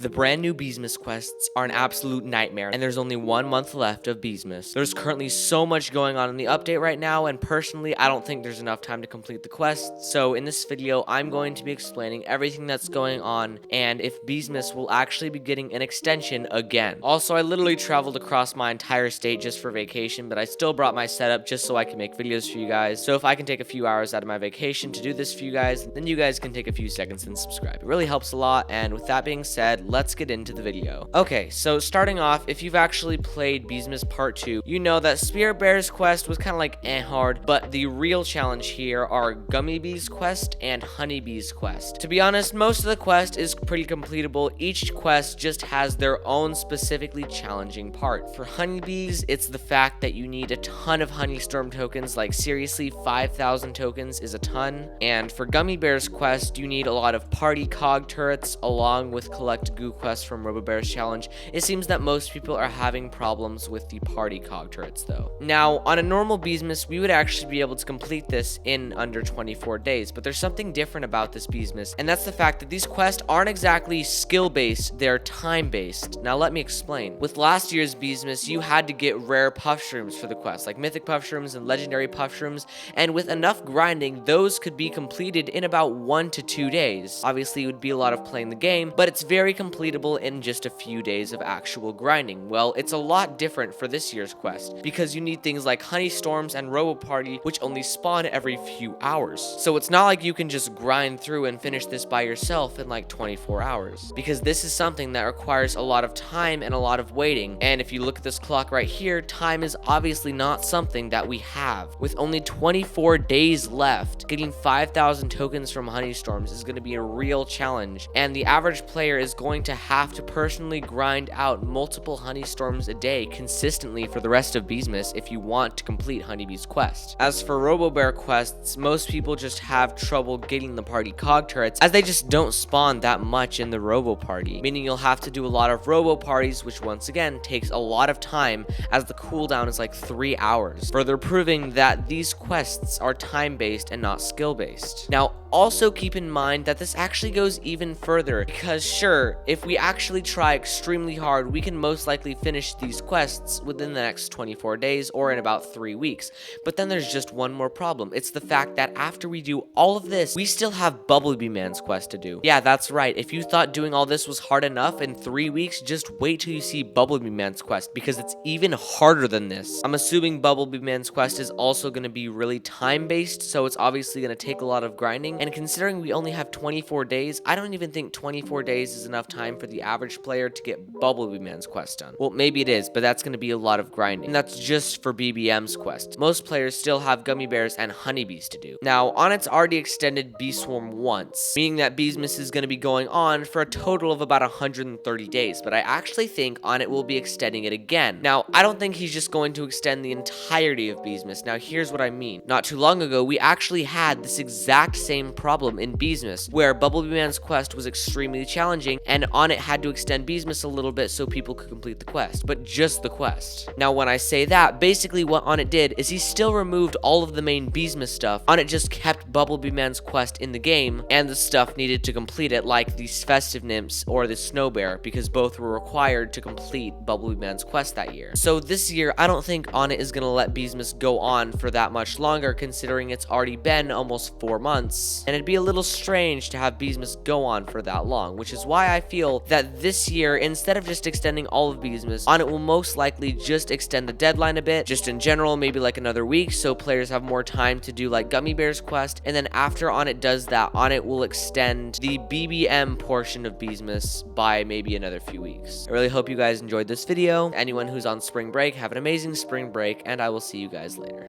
The brand new Beesmas quests are an absolute nightmare, and there's only 1 month left of Beesmas. There's currently so much going on in the update right now, and personally, I don't think there's enough time to complete the quest, so in this video, I'm going to be explaining everything that's going on, and if Beesmas will actually be getting an extension again. Also, I literally traveled across my entire state just for vacation, but I still brought my setup just so I can make videos for you guys, so if I can take a few hours out of my vacation to do this for you guys, then you guys can take a few seconds and subscribe. It really helps a lot, and with that being said, let's get into the video. Okay, so starting off, if you've actually played Beesmas Part 2, you know that Spirit Bear's quest was kind of like hard, but the real challenge here are Gummy Bee's quest and Honey Bee's quest. To be honest, most of the quest is pretty completable. Each quest just has their own specifically challenging part. For Honey Bees, it's the fact that you need a ton of Honey Storm tokens, like seriously 5,000 tokens is a ton. And for Gummy Bear's quest, you need a lot of party cog turrets along with collect goo quests from Robobear's challenge. It seems that most people are having problems with the party cog turrets though. Now, on a normal Beesmas, we would actually be able to complete this in under 24 days, but there's something different about this Beesmas, and that's the fact that these quests aren't exactly skill-based, they're time-based. Now, let me explain. With last year's Beesmas, you had to get rare puff shrooms for the quest, like mythic puff shrooms and legendary puff shrooms, and with enough grinding, those could be completed in about 1 to 2 days. Obviously, it would be a lot of playing the game, but it's very completable in just a few days of actual grinding. Well, it's a lot different for this year's quest, because you need things like honey storms and robo party, which only spawn every few hours. So it's not like you can just grind through and finish this by yourself in like 24 hours, because this is something that requires a lot of time and a lot of waiting. And if you look at this clock right here, time is obviously not something that we have. With only 24 days left, getting 5,000 tokens from honey storms is going to be a real challenge, and the average player is going to have to personally grind out multiple honey storms a day consistently for the rest of Beesmas if you want to complete Honeybee's quest. As for Robobear quests, most people just have trouble getting the party cog turrets as they just don't spawn that much in the Robo party, meaning you'll have to do a lot of Robo parties, which once again takes a lot of time as the cooldown is like 3 hours, further proving that these quests are time-based and not skill-based. Now, also keep in mind that this actually goes even further, because sure, if we actually try extremely hard, we can most likely finish these quests within the next 24 days or in about 3 weeks. But then there's just one more problem. It's the fact that after we do all of this, we still have Bumblebee Man's quest to do. Yeah, that's right. If you thought doing all this was hard enough in 3 weeks, just wait till you see Bumblebee Man's quest, because it's even harder than this. I'm assuming Bumblebee Man's quest is also going to be really time-based, so it's obviously going to take a lot of grinding. And considering we only have 24 days, I don't even think 24 days is enough time for the average player to get Bumblebee Man's quest done. Well, maybe it is, but that's going to be a lot of grinding. And that's just for BBM's quest. Most players still have Gummy Bears and Honeybees to do. Now, Onett's already extended Bee Swarm once, meaning that Beesmas is going to be going on for a total of about 130 days, but I actually think Onett will be extending it again. Now, I don't think he's just going to extend the entirety of Beesmas. Now, here's what I mean. Not too long ago, we actually had this exact same problem in Beesmas, where Bumblebee Man's quest was extremely challenging, and Onett had to extend Beesmas a little bit so people could complete the quest, but just the quest. Now, when I say that, basically what Onett did is he still removed all of the main Beesmas stuff. Onett just kept Bumblebee Man's quest in the game, and the stuff needed to complete it, like the Festive Nymphs or the Snow Bear, because both were required to complete Bumblebee Man's quest that year. So this year, I don't think Onett is going to let Beesmas go on for that much longer, considering it's already been almost 4 months, and it'd be a little strange to have Beesmas go on for that long, which is why I feel that this year, instead of just extending all of Beesmas, Onett will most likely just extend the deadline a bit, just in general, maybe like another week, so players have more time to do like Gummy Bear's quest, and then after Onett does that, Onett will extend the BBM portion of Beesmas by maybe another few weeks. I really hope you guys enjoyed this video. Anyone who's on spring break, have an amazing spring break, and I will see you guys later.